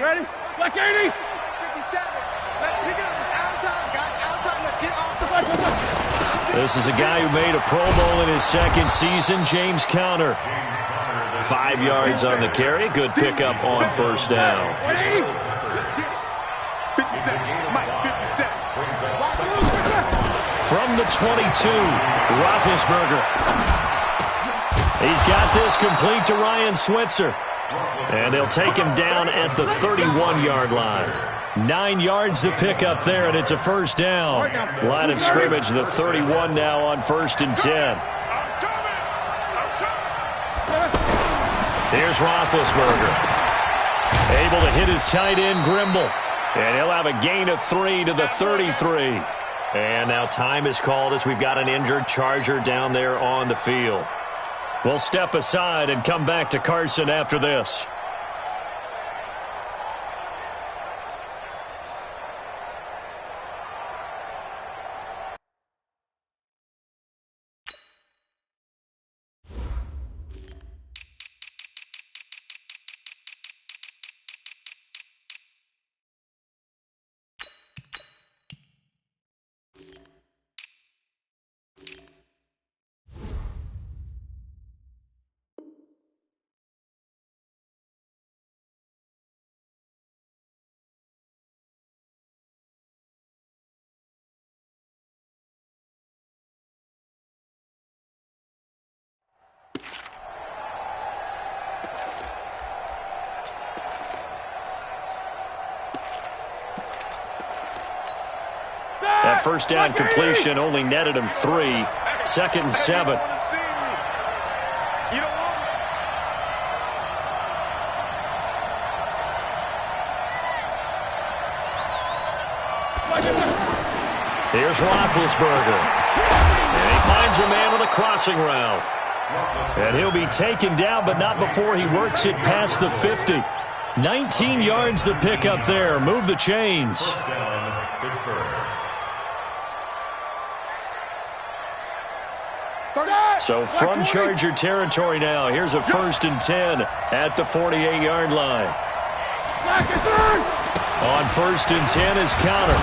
Ready? Black 80. 57. Let's pick it up. It's out of time, guys. Out of time. Let's get off the field. This is a guy who made a Pro Bowl in his second season, James Conner. 5 yards on the carry. Good pickup on first down. 57. Mike, 57. From the 22, Roethlisberger. He's got this complete to Ryan Switzer. And they'll take him down at the 31-yard line. 9 yards to pick up there, and it's a first down. Line of scrimmage, the 31 now on 1st and 10. Here's Roethlisberger. Able to hit his tight end, Grimble. And he'll have a gain of 3 to the 33. And now time is called as we've got an injured Charger down there on the field. We'll step aside and come back to Carson after this. That first down completion only netted him 3. 2nd and 7. Here's Roethlisberger. And he finds a man with a crossing route. And he'll be taken down, but not before he works it past the 50. 19 yards to pick up there. Move the chains. So from Charger territory now, here's a 1st and 10 at the 48-yard line. On 1st and 10 is Conner.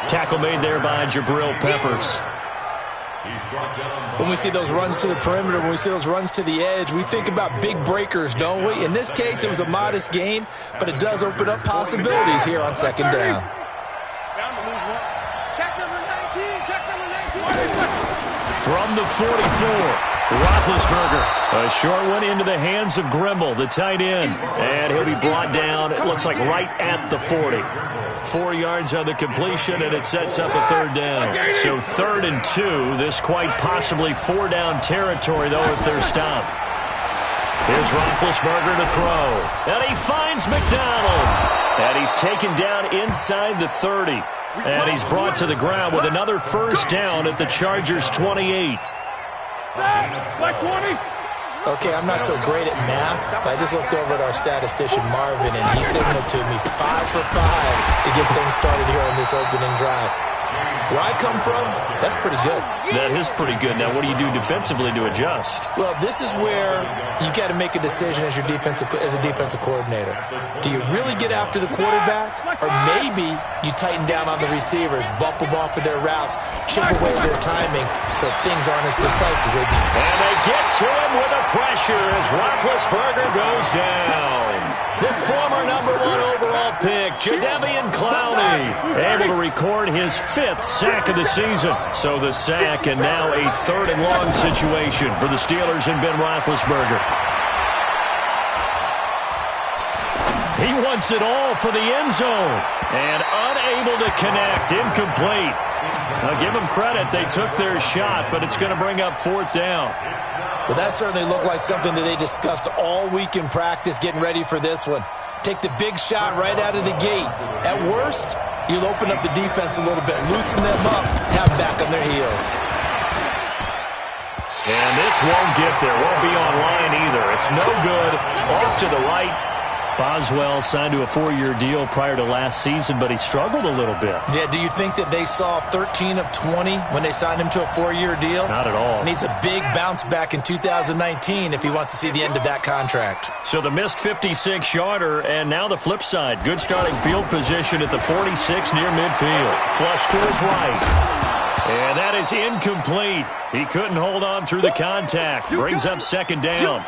Tackle made there by Jabril Peppers. When we see those runs to the perimeter, when we see those runs to the edge, we think about big breakers, don't we? In this case, it was a modest gain, but it does open up possibilities here on 2nd down. From the 44, Roethlisberger. A short one into the hands of Grimble, the tight end. And he'll be brought down, it looks like right at the 40. 4 yards on the completion, and it sets up a 3rd down. So 3rd and 2, this quite possibly 4-down territory, though, if they're stopped. Here's Roethlisberger to throw. And he finds McDonald. And he's taken down inside the 30. And he's brought to the ground with another first down at the Chargers' 28. Okay, I'm not so great at math, but I just looked over at our statistician, Marvin, and he signaled to me 5 for 5 to get things started here on this opening drive. Where I come from, that's pretty good. That is pretty good. Now, what do you do defensively to adjust? Well, this is where you've got to make a decision as a defensive coordinator. Do you really get after the quarterback? Or maybe you tighten down on the receivers, bump them off of their routes, chip away their timing so things aren't as precise as they be. And they get to him with the pressure as Roethlisberger goes down. The former #1 overall pick, Jadeveon Clowney, able to record his 5th sack of the season. So the sack and now a 3rd and long situation for the Steelers and Ben Roethlisberger. He wants it all for the end zone and unable to connect, incomplete. Now give them credit, they took their shot, but it's going to bring up 4th down. Well, that certainly looked like something that they discussed all week in practice, getting ready for this one. Take the big shot right out of the gate. At worst, you'll open up the defense a little bit, loosen them up, have them back on their heels. And this won't get there, won't be online either. It's no good, off to the right, Boswell signed to a 4-year deal prior to last season, but he struggled a little bit. Yeah, do you think that they saw 13 of 20 when they signed him to a 4-year deal? Not at all. Needs a big bounce back in 2019 if he wants to see the end of that contract. So the missed 56-yarder, and now the flip side. Good starting field position at the 46 near midfield. Flush to his right. And that is incomplete. He couldn't hold on through the contact. Brings up second down.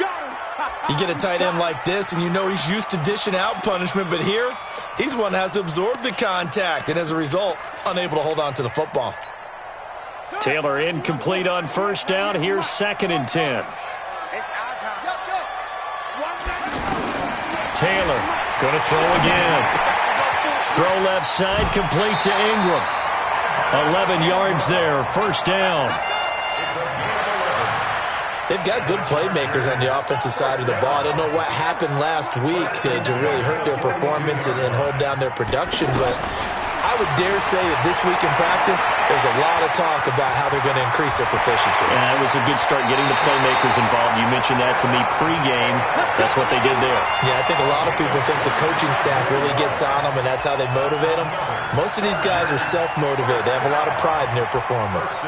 You get a tight end like this, and you know he's used to dishing out punishment, but here, he's the one that has to absorb the contact, and as a result, unable to hold on to the football. Taylor incomplete on first down. Here's 2nd and 10. Taylor going to throw again. Throw left side, complete to Ingram. 11 yards there, first down. They've got good playmakers on the offensive side of the ball. I don't know what happened last week to really hurt their performance and hold down their production, but I would dare say that this week in practice, there's a lot of talk about how they're going to increase their proficiency. It was a good start getting the playmakers involved. You mentioned that to me pregame. That's what they did there. Yeah, I think a lot of people think the coaching staff really gets on them, and that's how they motivate them. Most of these guys are self-motivated. They have a lot of pride in their performance.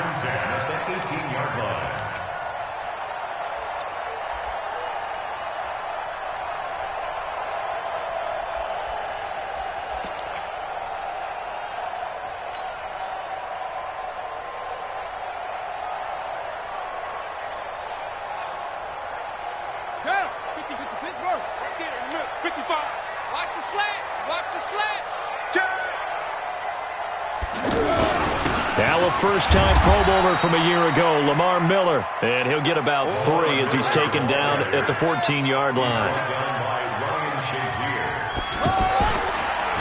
Now a first-time Pro Bowler from a year ago, Lamar Miller. And he'll get about 3 as he's taken down at the 14-yard line.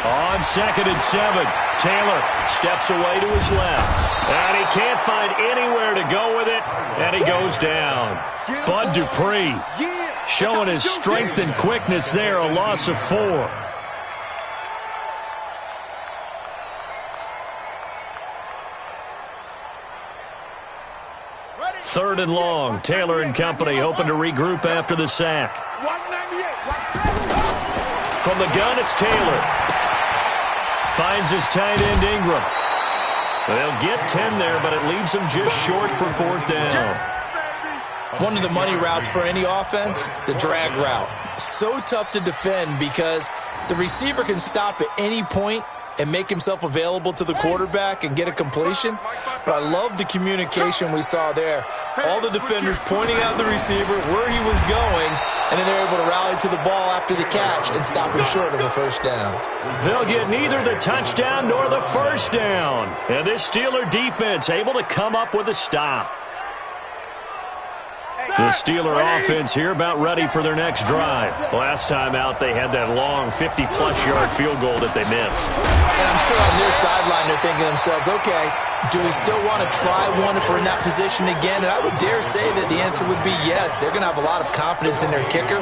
On 2nd and 7, Taylor steps away to his left. And he can't find anywhere to go with it. And he goes down. Bud Dupree showing his strength and quickness there, a loss of 4. Third and long. Taylor and company hoping to regroup after the sack. From the gun, it's Taylor. Finds his tight end, Ingram. They'll get 10 there, but it leaves them just short for 4th down. One of the money routes for any offense, the drag route. So tough to defend because the receiver can stop at any point and make himself available to the quarterback and get a completion. But I love the communication we saw there. All the defenders pointing out the receiver where he was going, and then they're able to rally to the ball after the catch and stop him short of a first down. They'll get neither the touchdown nor the first down. And this Steeler defense able to come up with a stop. The Steeler offense here about ready for their next drive. Last time out, they had that long 50-plus yard field goal that they missed. And I'm sure on their sideline they're thinking to themselves, okay, do we still want to try one if we're in that position again? And I would dare say that the answer would be yes. They're going to have a lot of confidence in their kicker.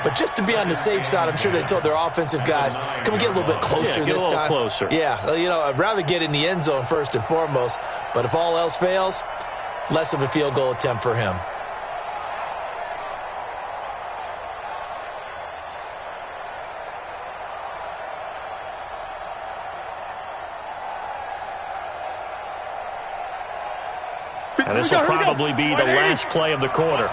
But just to be on the safe side, I'm sure they told their offensive guys, can we get a little bit closer this time? Get a little closer. Yeah, you know, I'd rather get in the end zone first and foremost. But if all else fails, less of a field goal attempt for him. And this will probably be the last play of the quarter.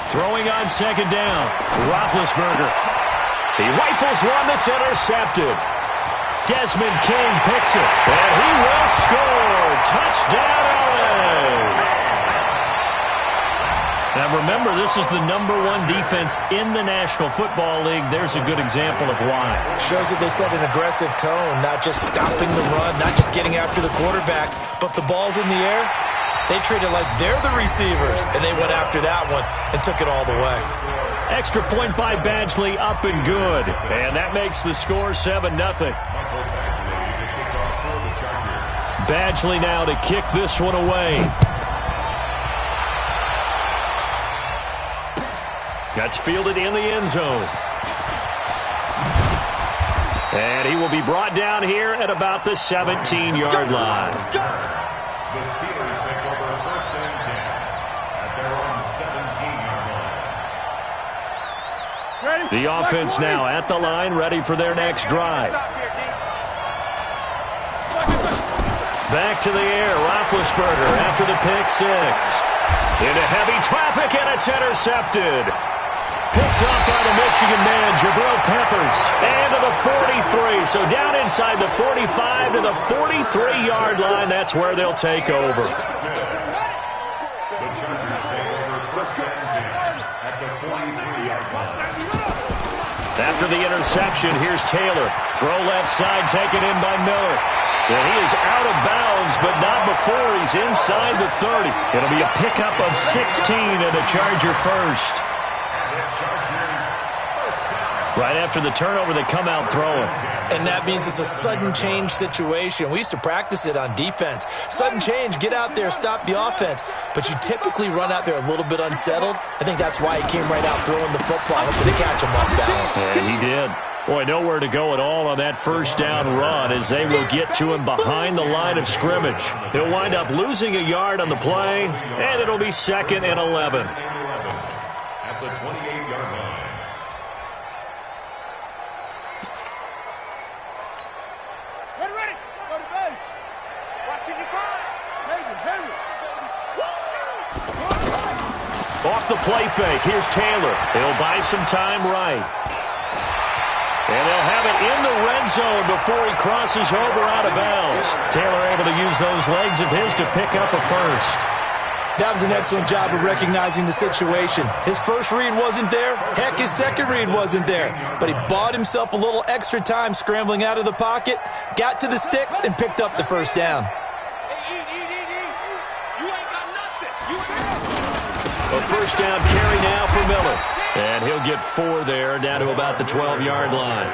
Throwing on 2nd down, Roethlisberger. He rifles one that's intercepted. Desmond King picks it, and he will score. Touchdown, LA. Now remember, this is the #1 defense in the National Football League. There's a good example of why. Shows that they set an aggressive tone, not just stopping the run, not just getting after the quarterback, but if the ball's in the air, they treat it like they're the receivers, and they went after that one and took it all the way. Extra point by Badgley, up and good. And that makes the score 7-0. Badgley now to kick this one away. That's fielded in the end zone. And he will be brought down here at about the 17-yard line. The Steelers take over 1st and 10 at their own 17-yard line. The offense now at the line, ready for their next drive. Back to the air, Roethlisberger after the pick six. Into heavy traffic, and it's intercepted. Picked up by the Michigan man, Jabril Peppers. And to the 43. So down inside the 45 to the 43-yard line. That's where they'll take over. After the interception, here's Taylor. Throw left side, taken in by Miller. And he is out of bounds, but not before he's inside the 30. It'll be a pickup of 16 and a Charger first. Right after the turnover, they come out throwing. And that means it's a sudden change situation. We used to practice it on defense. Sudden change, get out there, stop the offense. But you typically run out there a little bit unsettled. I think that's why he came right out throwing the football, hoping to catch him off balance. And he did. Boy, nowhere to go at all on that first down run as they will get to him behind the line of scrimmage. He'll wind up losing a yard on the play, and it'll be 2nd and 11. At the 28-yard line. Ready. Go to base. Watching your guard. Henry. Off the play fake, here's Taylor. He'll buy some time right. And they'll have it in the red zone before he crosses over out of bounds. Taylor able to use those legs of his to pick up a first. That was an excellent job of recognizing the situation. His first read wasn't there. Heck, his second read wasn't there. But he bought himself a little extra time scrambling out of the pocket, got to the sticks, and picked up the first down. A first down carry now for Miller. And he'll get 4 there, down to about the 12-yard line.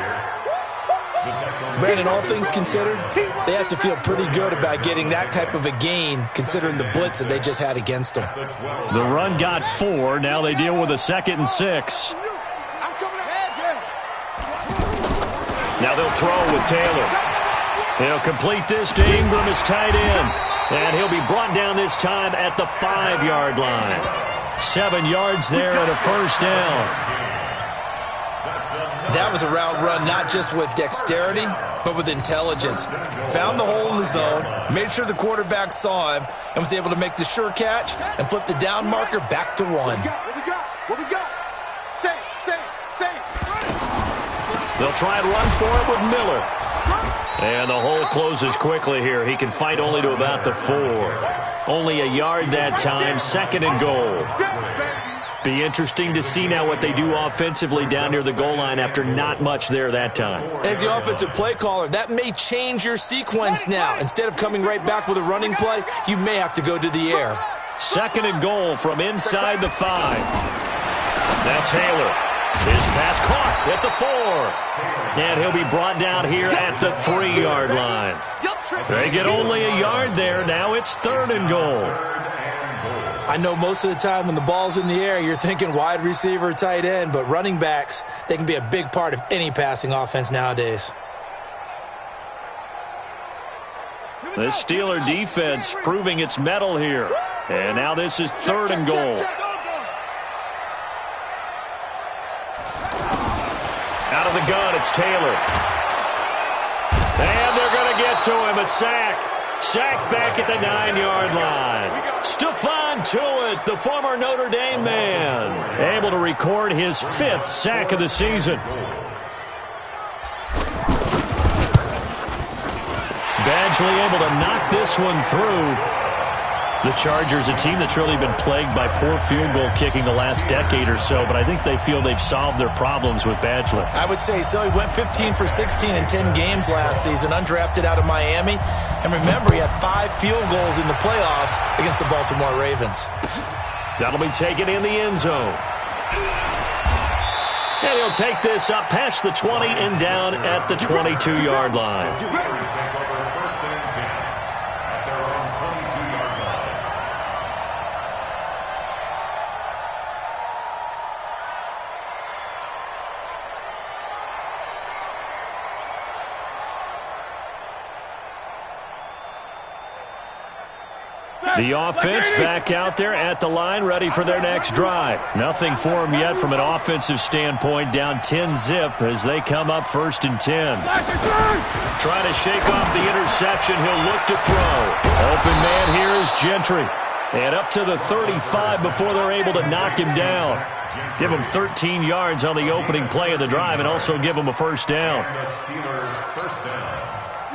Brandon, all things considered, they have to feel pretty good about getting that type of a gain, considering the blitz that they just had against them. The run got 4. Now they deal with a 2nd and 6. Now they'll throw with Taylor. He'll complete this to Ingram as tight end. And he'll be brought down this time at the 5-yard line. 7 yards there and a first down. That was a route run not just with dexterity, but with intelligence. Found the hole in the zone, made sure the quarterback saw him, and was able to make the sure catch and flip the down marker back to 1. What we got? Say. They'll try and run for it with Miller. And the hole closes quickly here. He can fight only to about the 4. Only a yard that time, 2nd and goal. Be interesting to see now what they do offensively down near the goal line after not much there that time. As the offensive play caller, that may change your sequence now. Instead of coming right back with a running play, you may have to go to the air. 2nd and goal from inside the 5. Now Taylor. His pass caught at the 4. And he'll be brought down here at the 3-yard line. They get only a yard there. Now it's 3rd and goal. I know most of the time when the ball's in the air, you're thinking wide receiver, tight end, but running backs, they can be a big part of any passing offense nowadays. The Steeler defense proving its mettle here. And now this is 3rd and goal. Out of the gun, it's Taylor. And they're going to get to him, a sack. Sacked back at the 9-yard line. Stephon Tuitt, the former Notre Dame man, able to record his 5th sack of the season. Badgley able to knock this one through. The Chargers, a team that's really been plagued by poor field goal kicking the last decade or so, but I think they feel they've solved their problems with Badgley. I would say so. He went 15 for 16 in 10 games last season, undrafted out of Miami. And remember, he had 5 field goals in the playoffs against the Baltimore Ravens. That'll be taken in the end zone. And he'll take this up past the 20 and down at the 22-yard line. The offense back out there at the line, ready for their next drive. Nothing for them yet from an offensive standpoint, down 10-zip as they come up 1st and 10. Trying to shake off the interception. He'll look to throw. Open man here is Gentry. And up to the 35 before they're able to knock him down. Give him 13 yards on the opening play of the drive and also give him a first down.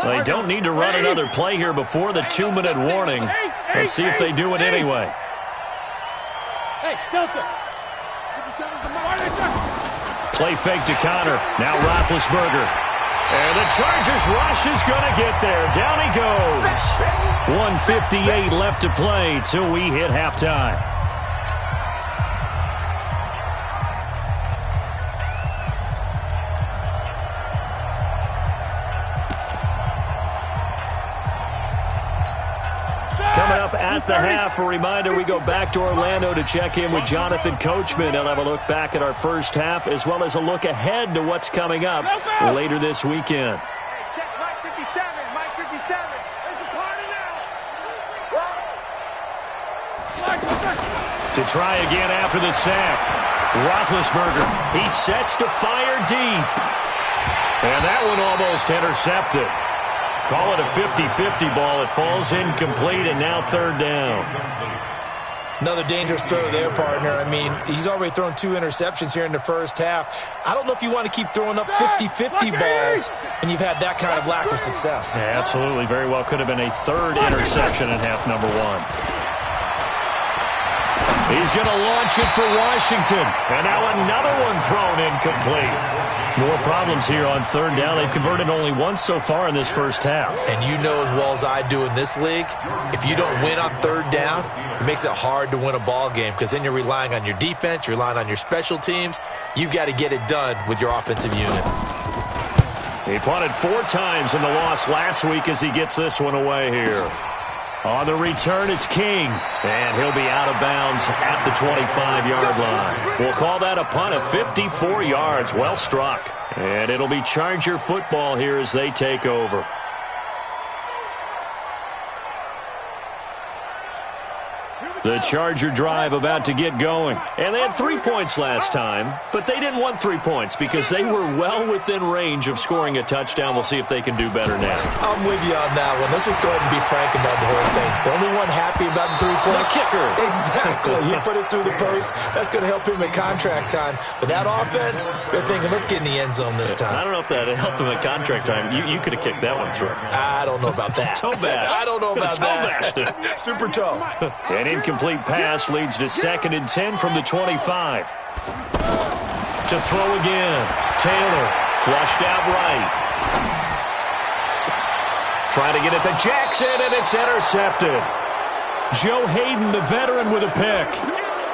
They don't need to run another play here before the 2-minute warning. Let's see if they do it anyway. Play fake to Connor. Now Roethlisberger. And the Chargers rush is going to get there. Down he goes. 1:58 left to play till we hit halftime. Coming up at the half, a reminder, we go back to Orlando to check in with Jonathan Coachman. He'll have a look back at our first half as well as a look ahead to what's coming up later this weekend. Check Mike 57, Mike 57. There's a party now. To try again after the sack. Roethlisberger, he sets to fire deep. And that one almost intercepted. Call it a 50-50 ball. It falls incomplete, and now 3rd down. Another dangerous throw there, partner. I mean, he's already thrown 2 interceptions here in the first half. I don't know if you want to keep throwing up 50-50 balls when you've had that kind of lack of success. Yeah, absolutely. Very well could have been a 3rd interception in half number 1. He's going to launch it for Washington. And now another one thrown incomplete. More problems here on 3rd down. They've converted only once so far in this first half. And you know as well as I do in this league, if you don't win on 3rd down, it makes it hard to win a ball game because then you're relying on your defense, you're relying on your special teams. You've got to get it done with your offensive unit. He punted 4 times in the loss last week as he gets this one away here. On the return, it's King, and he'll be out of bounds at the 25-yard line. We'll call that a punt of 54 yards. Well struck. And it'll be Charger football here as they take over. The Charger drive about to get going. And they had 3 points last time, but they didn't want 3 points because they were well within range of scoring a touchdown. We'll see if they can do better now. I'm with you on that one. Let's just go ahead and be frank about the whole thing. The only one happy about the 3-point? The kicker. Exactly. He put it through the post. That's going to help him in contract time. But that offense, they're thinking, let's get in the end zone this time. I don't know if that helped him in contract time. You could have kicked that one through. I don't know about that. Toe bash. I don't know about that. Super toe. An incomplete pass leads to 2nd and 10 from the 25. To throw again. Taylor flushed out right. Trying to get it to Jackson, and it's intercepted. Joe Hayden, the veteran, with a pick.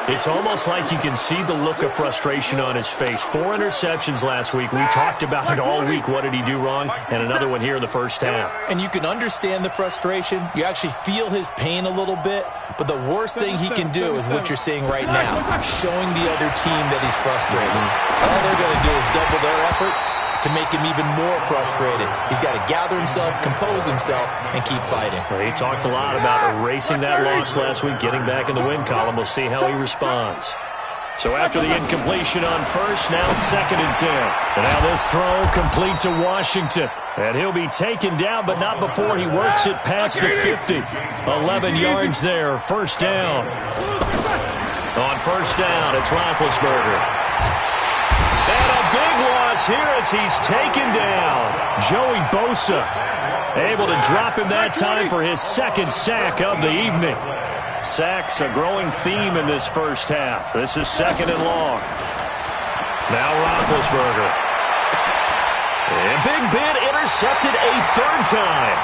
It's almost like you can see the look of frustration on his face. 4 interceptions last week. We talked about it all week. What did he do wrong? And another one here in the first half. And you can understand the frustration. You actually feel his pain a little bit. But the worst thing he can do is what you're seeing right now, showing the other team that he's frustrated. All they're going to do is double their efforts to make him even more frustrated. He's got to gather himself, compose himself, and keep fighting. Well, he talked a lot about erasing that loss last week, getting back in the win column. We'll see how he responds. So after the incompletion on first, now 2nd and 10. And now this throw complete to Washington. And he'll be taken down, but not before he works it past the 50. 11 yards there, first down. On first down, it's Roethlisberger. And a big loss here as he's taken down. Joey Bosa able to drop him that time for his 2nd sack of the evening. Sacks a growing theme in this first half. This is 2nd and long. Now Roethlisberger. And Big Ben intercepted a 3rd time.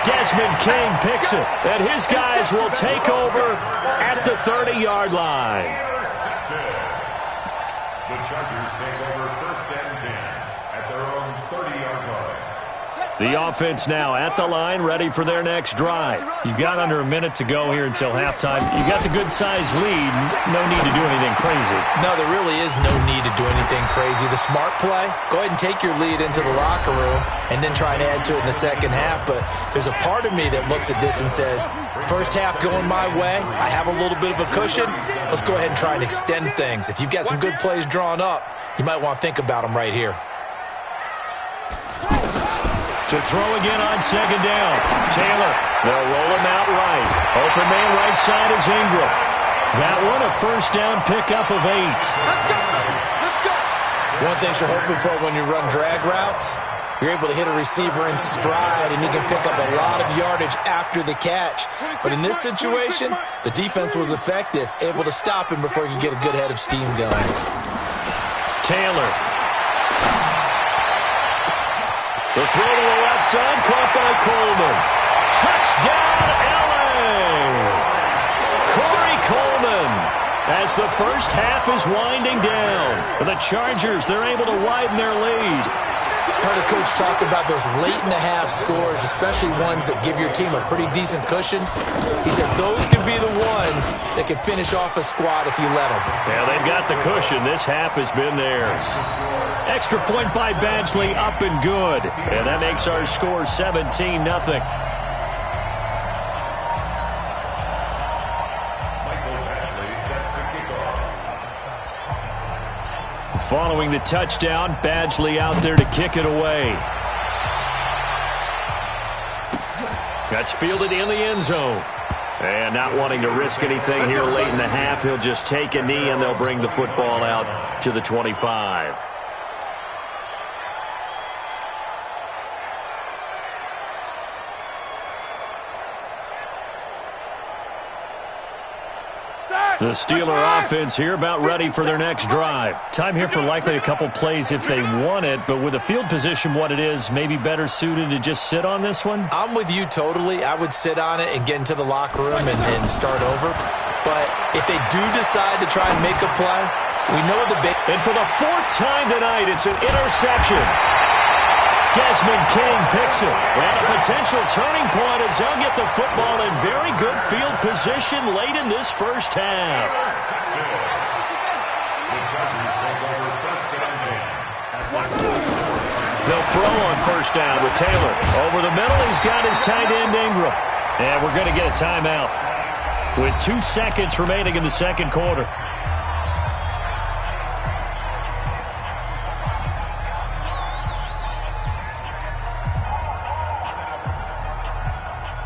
Desmond King picks it. And his guys will take over at the 30-yard line. The Chargers take over 1st and 10 at their own 30-yard line. The offense now at the line, ready for their next drive. You've got under a minute to go here until halftime. You've got the good-sized lead. No need to do anything crazy. No, there really is no need to do anything crazy. The smart play, go ahead and take your lead into the locker room and then try and add to it in the second half. But there's a part of me that looks at this and says, first half going my way, I have a little bit of a cushion. Let's go ahead and try and extend things. If you've got some good plays drawn up, you might want to think about them right here. To throw again on second down. Taylor, they'll roll him out right. Open man right side is Ingram. That one a first down pickup of 8. One thing you're hoping for when you run drag routes, you're able to hit a receiver in stride and he can pick up a lot of yardage after the catch. But in this situation, the defense was effective, able to stop him before he could get a good head of steam going. Taylor. The throw to the left side, caught by Coleman. Touchdown, L.A. Corey Coleman, as the first half is winding down. For the Chargers, they're able to widen their lead. Heard a coach talk about those late-in-the-half scores, especially ones that give your team a pretty decent cushion. He said those could be the ones that can finish off a squad if you let them. Yeah, they've got the cushion. This half has been theirs. Extra point by Badgley, up and good. And that makes our score 17-0. Following the touchdown, Badgley out there to kick it away. That's fielded in the end zone. And not wanting to risk anything here late in the half, he'll just take a knee and they'll bring the football out to the 25. The Steeler offense here about ready for their next drive. Time here for likely a couple plays if they want it, but with the field position what it is, maybe better suited to just sit on this one? I'm with you totally. I would sit on it and get into the locker room and start over. But if they do decide to try and make a play, we know the big... And for the 4th time tonight, it's an interception. Desmond King picks it. And a potential turning point as they'll get the football in very good field position late in this first half. They'll throw on first down with Taylor. Over the middle, he's got his tight end Ingram. And we're going to get a timeout with 2 seconds remaining in the second quarter.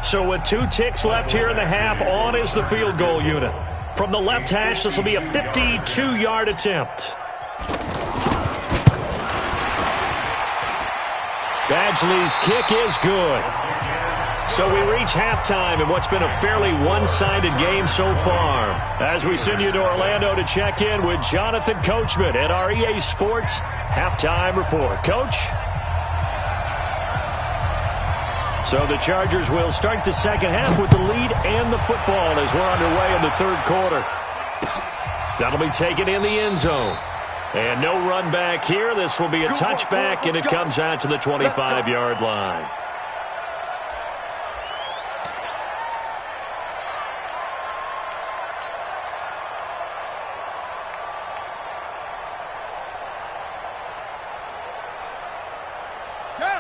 So with 2 ticks left here in the half, on is the field goal unit. From the left hash, this will be a 52-yard attempt. Badgley's kick is good. So we reach halftime in what's been a fairly one-sided game so far. As we send you to Orlando to check in with Jonathan Coachman at our EA Sports Halftime Report. Coach? So the Chargers will start the second half with the lead and the football as we're underway in the third quarter. That'll be taken in the end zone. And no run back here. This will be a touchback, and it comes out to the 25-yard line.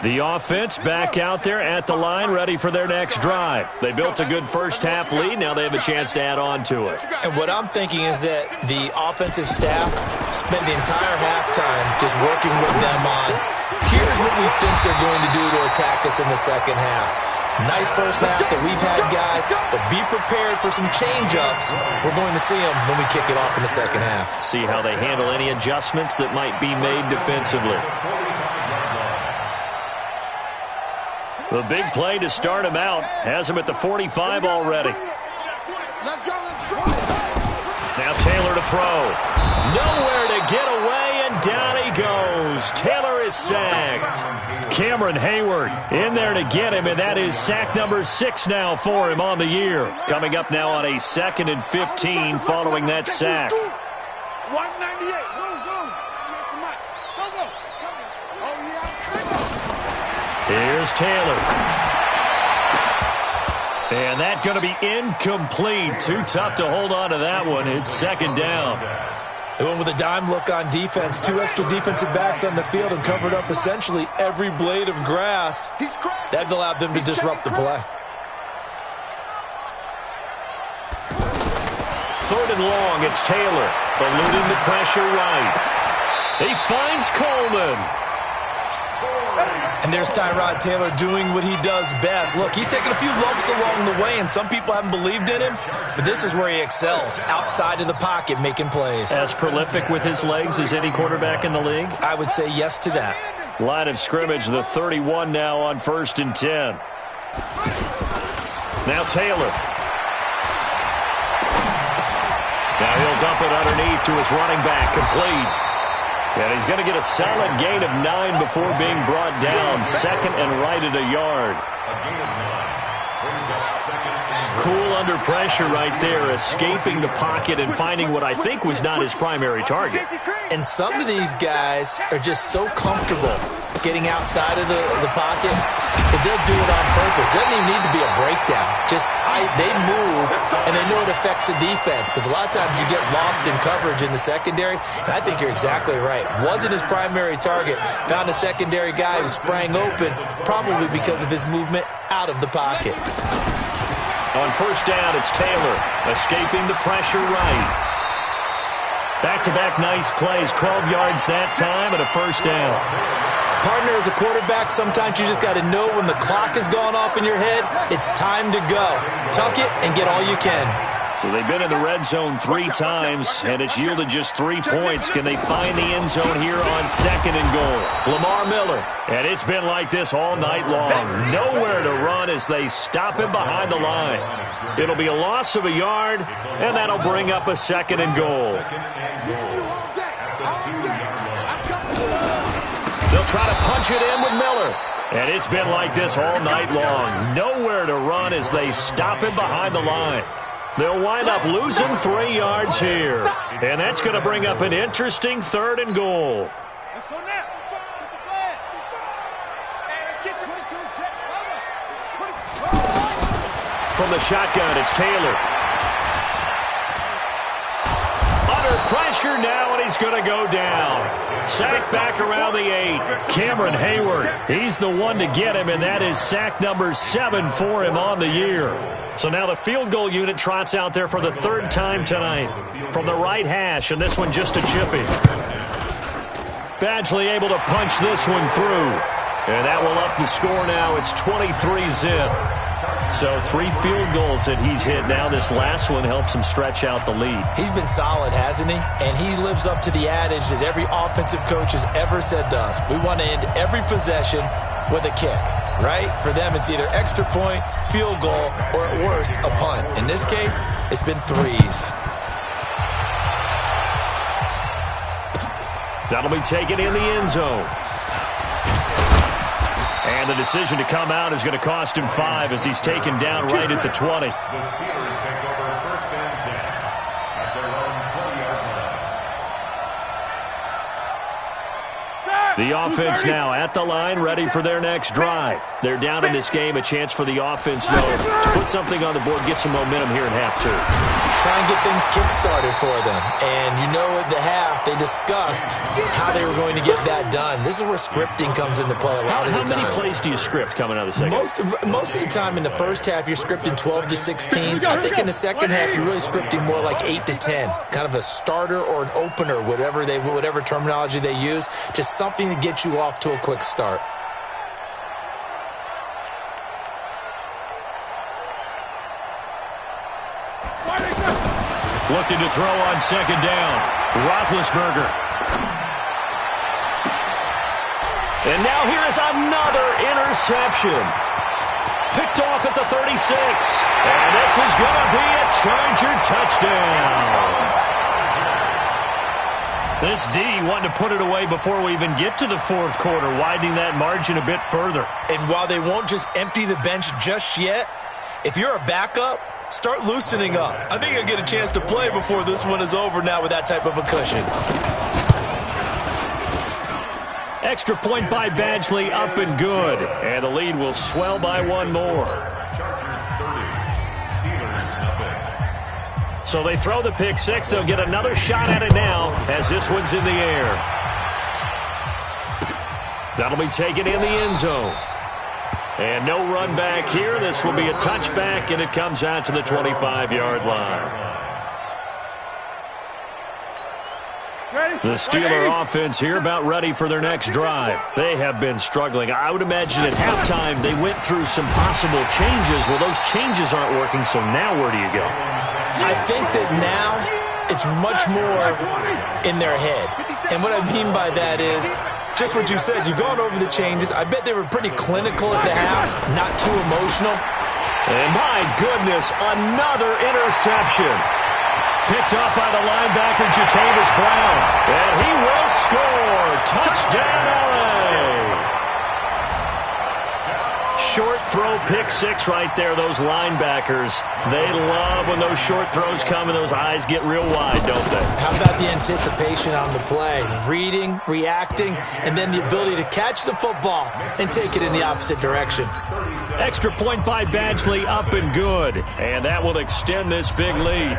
The offense back out there at the line, ready for their next drive. They built a good first-half lead. Now they have a chance to add on to it. And what I'm thinking is that the offensive staff spent the entire halftime just working with them on, here's what we think they're going to do to attack us in the second half. Nice first half that we've had, guys, but be prepared for some change-ups. We're going to see them when we kick it off in the second half. See how they handle any adjustments that might be made defensively. The big play to start him out has him at the 45 already. Now Taylor to throw. Nowhere to get away, and down he goes. Taylor is sacked. Cameron Hayward in there to get him, and that is sack number 6 now for him on the year. Coming up now on a 2nd and 15 following that sack. 198. Go, go. Go, go. Oh, yeah. Here's Taylor. And that's going to be incomplete. Too tough to hold on to that one. It's second down. They went with a dime look on defense. 2 extra defensive backs on the field and covered up essentially every blade of grass. That allowed them to disrupt the play. Third and long, it's Taylor. Eluding the pressure right. He finds Coleman. And there's Tyrod Taylor doing what he does best. Look, he's taken a few lumps along the way, and some people haven't believed in him, but this is where he excels, outside of the pocket, making plays. As prolific with his legs as any quarterback in the league? I would say yes to that. Line of scrimmage, the 31 now on 1st and 10. Now Taylor. Now he'll dump it underneath to his running back, complete. And he's going to get a solid gain of 9 before being brought down. Second and right at a yard. Cool under pressure right there, escaping the pocket and finding what I think was not his primary target. And some of these guys are just so comfortable getting outside of the pocket that they'll do it on purpose. There doesn't even need to be a breakdown. They move, and they know it affects the defense, because a lot of times you get lost in coverage in the secondary, and I think you're exactly right. Wasn't his primary target. Found a secondary guy who sprang open, probably because of his movement out of the pocket. On first down, it's Taylor, escaping the pressure right. Back-to-back nice plays, 12 yards that time, and a first down. Partner, as a quarterback, sometimes you just got to know when the clock has gone off in your head, it's time to go. Tuck it and get all you can. So they've been in the red zone 3 times, and it's yielded just 3 points. Can they find the end zone here on 2nd and goal? Lamar Miller. And it's been like this all night long. Nowhere to run as they stop him behind the line. It'll be a loss of a yard, and that'll bring up a 2nd and goal. They'll try to punch it in with Miller. And it's been like this all night long. Nowhere to run as they stop him behind the line. They'll wind up losing 3 yards here. And that's going to bring up an interesting 3rd and goal. Let's go now. From the shotgun, it's Taylor. Under pressure now, and he's going to go down. Sack back around the 8. Cameron Hayward, he's the one to get him, and that is sack number 7 for him on the year. So now the field goal unit trots out there for the 3rd time tonight from the right hash, and this one just a chippy. Badgley able to punch this one through, and that will up the score now. It's 23-zip. So 3 field goals that he's hit now. This last one helps him stretch out the lead. He's been solid, hasn't he? And he lives up to the adage that every offensive coach has ever said to us. We want to end every possession with a kick, right? For them, it's either extra point, field goal, or at worst, a punt. In this case, it's been 3s. That'll be taken in the end zone. And the decision to come out is going to cost him 5 as he's taken down right at the 20. The Steelers take over 1st and 10 at their own 20-yard line. The offense now at the line, ready for their next drive. They're down in this game. A chance for the offense, though, to put something on the board, get some momentum here in half 2. Try and get things kick-started for them. And you know at the half, they discussed how they were going to get that done. This is where scripting comes into play a lot of the time. How many plays do you script coming out of the second? Most of the time in the first half, you're scripting 12 to 16. I think in the second half, you're really scripting more like 8 to 10. Kind of a starter or an opener, whatever terminology they use. Just something to get you off to a quick start. Looking to throw on 2nd down. Roethlisberger. And now here is another interception. Picked off at the 36. And this is going to be a Charger touchdown. This D wanting to put it away before we even get to the 4th quarter, widening that margin a bit further. And while they won't just empty the bench just yet, if you're a backup, start loosening up. I think you'll get a chance to play before this one is over now with that type of a cushion. Extra point by Badgley, up and good. And the lead will swell by one more. So they throw the pick six. They'll get another shot at it now as this one's in the air. That'll be taken in the end zone. And no run back here. This will be a touchback, and it comes out to the 25-yard line. The Steeler offense here about ready for their next drive. They have been struggling. I would imagine at halftime they went through some possible changes. Well, those changes aren't working, so now where do you go? I think that now it's much more in their head. And what I mean by that is just what you said. You've gone over the changes. I bet they were pretty clinical at the half, not too emotional. And my goodness, another interception. Picked off by the linebacker, Chasesdad Brown. And he will score. Touchdown, LA. Short throw, pick six right there, those linebackers. They love when those short throws come and those eyes get real wide, don't they? How about the anticipation on the play? Reading, reacting, and then the ability to catch the football and take it in the opposite direction. Extra point by Badgley, up and good. And that will extend this big lead.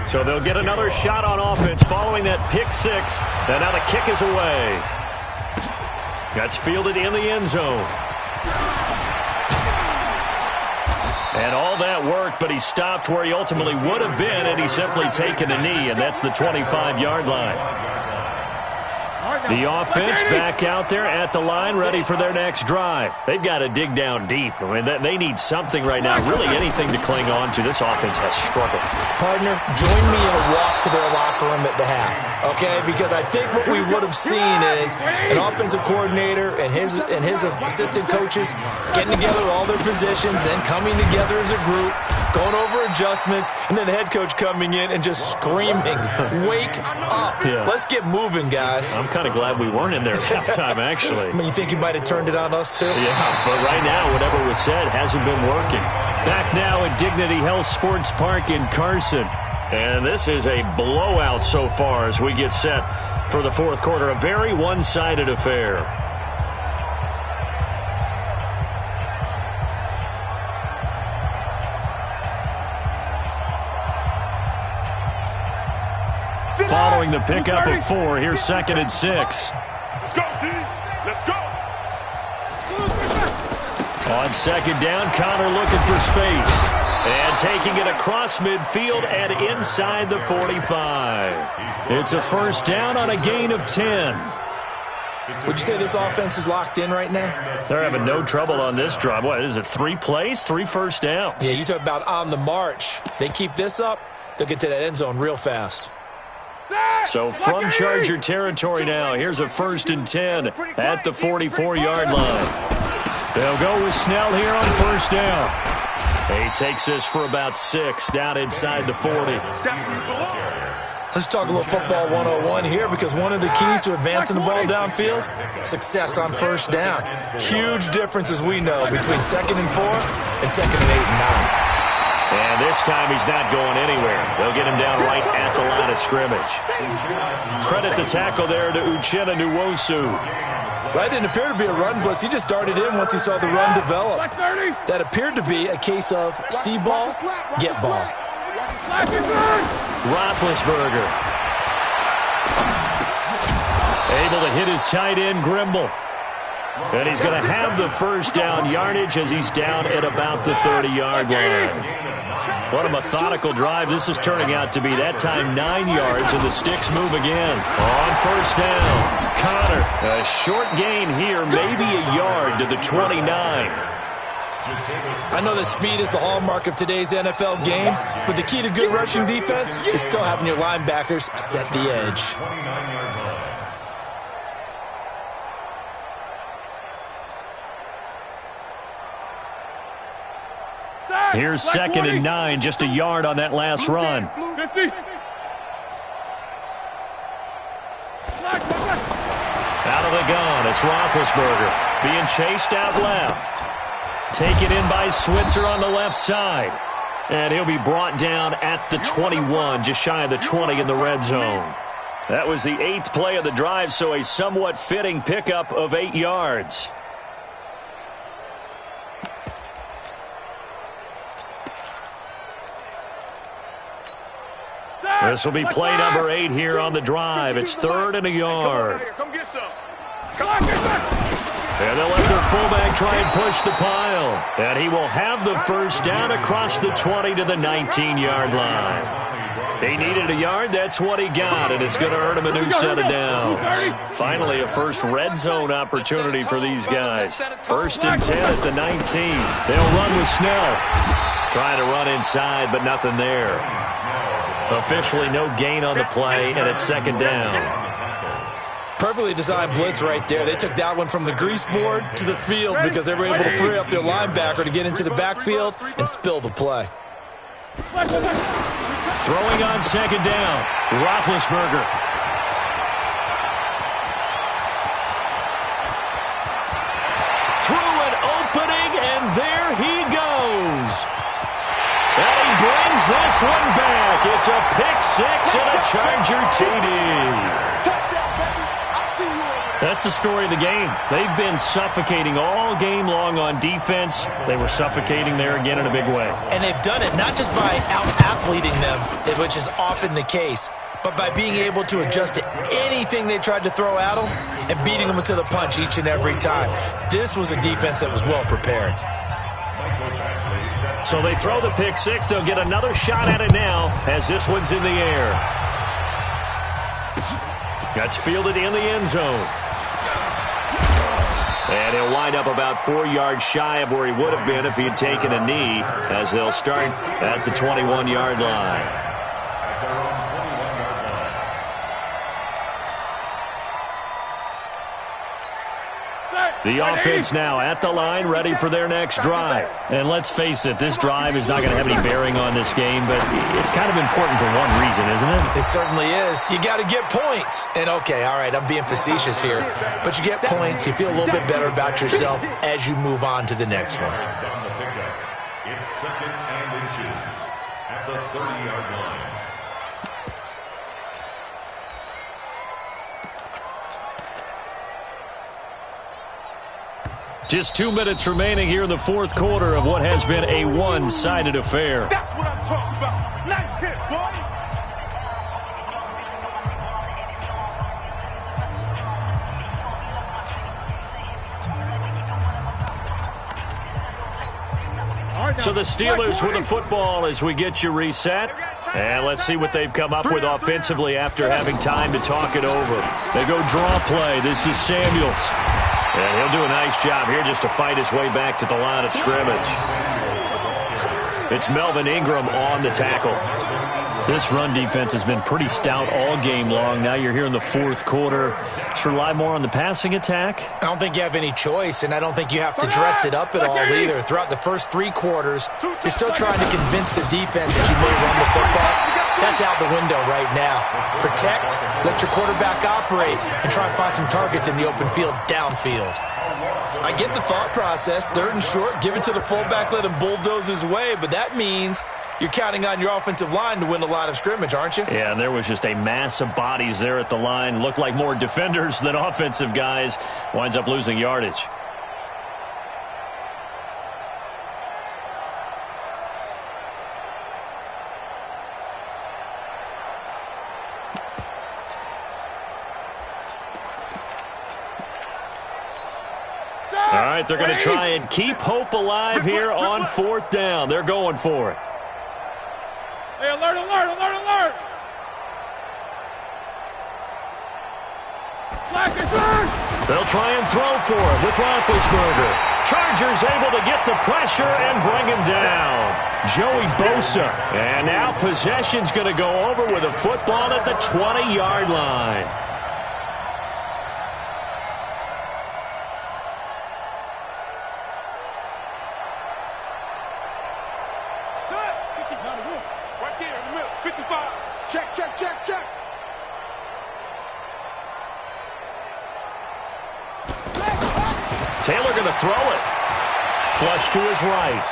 So they'll get another shot on offense following that pick six. And now the kick is away. That's fielded in the end zone. And all that worked, but he stopped where he ultimately would have been, and he's simply taken a knee, and that's the 25-yard line. The offense back out there at the line, ready for their next drive. They've got to dig down deep. I mean, they need something right now, really anything to cling on to. This offense has struggled. Partner, join me in a walk to their locker room at the half, okay? Because I think what we would have seen is an offensive coordinator and his assistant coaches getting together all their positions, then coming together as a group, going over adjustments, and then the head coach coming in and just screaming, wake up. Yeah. Let's get moving, guys. I'm kind of glad we weren't in there at halftime, actually. I mean, you think you might have turned it on us, too? Yeah, but right now, whatever was said hasn't been working. Back now at Dignity Health Sports Park in Carson. And this is a blowout so far as we get set for the fourth quarter. A very one-sided affair. Following the pickup of 4, here's 2nd and 6. Let's go, D. Let's go. On 2nd down, Connor looking for space. And taking it across midfield and inside the 45. It's a first down on a gain of 10. Would you say this offense is locked in right now? They're having no trouble on this drive. What is it, 3 plays, 3 first downs? Yeah, you talk about on the march. They keep this up, they'll get to that end zone real fast. So from Charger territory now, here's a 1st and 10 at the 44-yard line. They'll go with Snell here on 1st down. He takes this for about 6 down inside the 40. Let's talk a little football 101 here, because one of the keys to advancing the ball downfield, success on 1st down. Huge difference, as we know, between 2nd and 4 and 2nd and 8 and 9. And this time he's not going anywhere. They'll get him down right at the line of scrimmage. Credit the tackle there to Uchenna Nwosu. That didn't appear to be a run blitz. He just darted in once he saw the run develop. That appeared to be a case of see ball, get ball. Roethlisberger. Able to hit his tight end, Grimble. And he's going to have the first down yardage as he's down at about the 30-yard line. What a methodical drive this is turning out to be. That time 9 yards, and the sticks move again. On 1st down, Connor. A short gain here, maybe a yard to the 29. I know that speed is the hallmark of today's NFL game, but the key to good rushing defense is still having your linebackers set the edge. Here's 2nd and 9, just a yard on that last run. 50. Out of the gun, it's Roethlisberger being chased out left. Taken in by Switzer on the left side. And he'll be brought down at the 21, just shy of the 20 in the red zone. That was the 8th play of the drive, so a somewhat fitting pickup of 8 yards. This will be play number 8 here on the drive. It's 3rd and a yard. Come get some. And they'll let their fullback try and push the pile. And he will have the first down across the 20 to the 19-yard line. He needed a yard. That's what he got, and it's going to earn him a new set of downs. Finally, a first red zone opportunity for these guys. 1st and 10 at the 19. They'll run with Snell. Trying to run inside, but nothing there. Officially no gain on the play, and it's 2nd down. Perfectly designed blitz right there. They took that one from the grease board to the field because they were able to free up their linebacker to get into the backfield and spill the play. Throwing on 2nd down, Roethlisberger. Through an opening, and there he goes. And he brings this one back. It's a pick 6 and a Charger TD. That's the story of the game. They've been suffocating all game long on defense. They were suffocating there again in a big way. And they've done it not just by out-athleting them, which is often the case, but by being able to adjust to anything they tried to throw at them and beating them to the punch each and every time. This was a defense that was well prepared. So they throw the pick 6. They'll get another shot at it now as this one's in the air. That's fielded in the end zone. And he'll wind up about 4 yards shy of where he would have been if he had taken a knee, as they'll start at the 21-yard line. The offense now at the line, ready for their next drive. And let's face it, this drive is not going to have any bearing on this game, but it's kind of important for one reason, isn't it? It certainly is. You got to get points. And, okay, all right, I'm being facetious here. But you get points, you feel a little bit better about yourself as you move on to the next one. It's 2nd and inches at the 30-yard line. Just 2 minutes remaining here in the 4th quarter of what has been a one-sided affair. That's what I'm talking about. Nice hit, boy. So the Steelers with the football as we get you reset. And let's see what they've come up with offensively after having time to talk it over. They go draw play. This is Samuels. And he'll do a nice job here just to fight his way back to the line of scrimmage. It's Melvin Ingram on the tackle. This run defense has been pretty stout all game long. Now you're here in the 4th quarter. Just rely more on the passing attack? I don't think you have any choice, and I don't think you have to dress it up at all either. Throughout the first 3 quarters, you're still trying to convince the defense that you may run the football. That's out the window right now. Protect, let your quarterback operate, and try and find some targets in the open field downfield. I get the thought process. 3rd and short, give it to the fullback, let him bulldoze his way, but that means you're counting on your offensive line to win the line of scrimmage, aren't you? Yeah, and there was just a mass of bodies there at the line. Looked like more defenders than offensive guys. Winds up losing yardage. All right, they're going to try and keep hope alive here on 4th down. They're going for it. Hey, alert, alert, alert, alert! They'll try and throw for it with Roethlisberger. Chargers able to get the pressure and bring him down. Joey Bosa. And now possession's going to go over with a football at the 20-yard line. Right there in the middle, 55. Check, check, check, check. Taylor going to throw it. Flush to his right.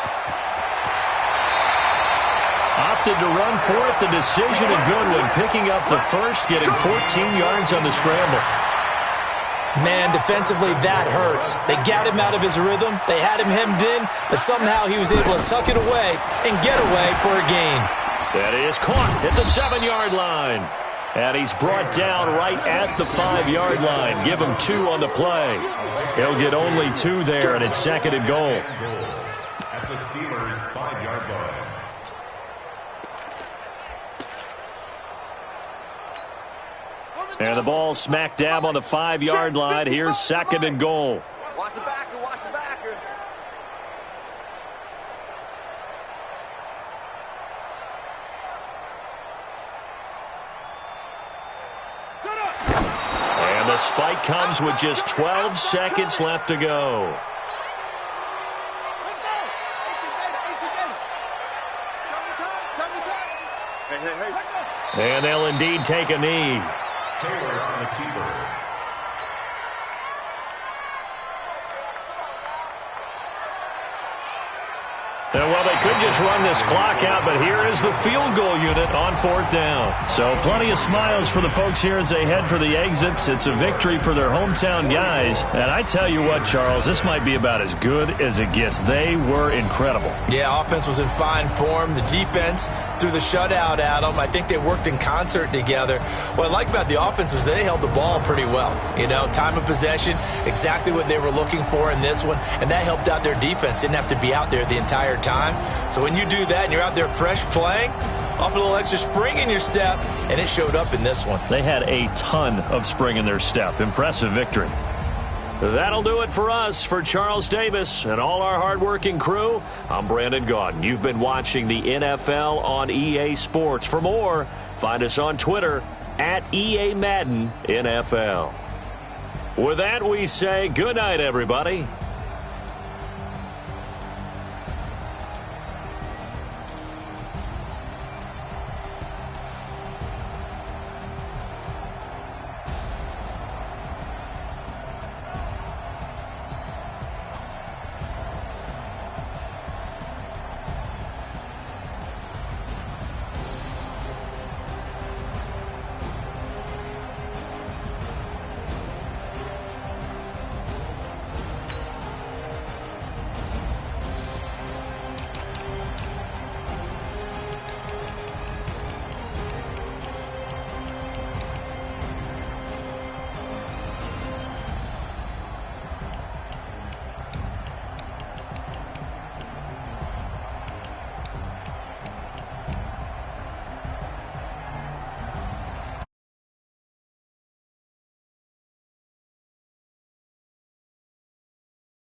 Opted to run for it. The decision a good one. Picking up the first, getting 14 yards on the scramble. Man, defensively, that hurts. They got him out of his rhythm. They had him hemmed in, but somehow he was able to tuck it away and get away for a gain. That is caught at the 7-yard line. And he's brought down right at the 5-yard line. Give him 2 on the play. He'll get only 2 there, and it's 2nd and goal. At the Steelers' 5-yard line. And the ball smack dab on the 5-yard line. Here's 2nd and goal. Watch the backer, watch the backer. Set up. And the spike comes with just 12 seconds left to go. Let's go. AC Data. Come to time. Hey. And they'll indeed take a knee. Taylor on the keeper. Well, they could just run this clock out, but here is the field goal unit on 4th down. So plenty of smiles for the folks here as they head for the exits. It's a victory for their hometown guys. And I tell you what, Charles, this might be about as good as it gets. They were incredible. Yeah, offense was in fine form. The defense threw the shutout at them. I think they worked in concert together. What I like about the offense was they held the ball pretty well. You know, time of possession, exactly what they were looking for in this one, and that helped out their defense. Didn't have to be out there the entire time. So when you do that and you're out there fresh playing, off a little extra spring in your step, and it showed up in this one. They had a ton of spring in their step. Impressive victory. That'll do it for us. For Charles Davis and all our hardworking crew, I'm Brandon Gaudin. You've been watching the NFL on EA Sports. For more, find us on Twitter at EA Madden NFL. With that, we say good night, everybody.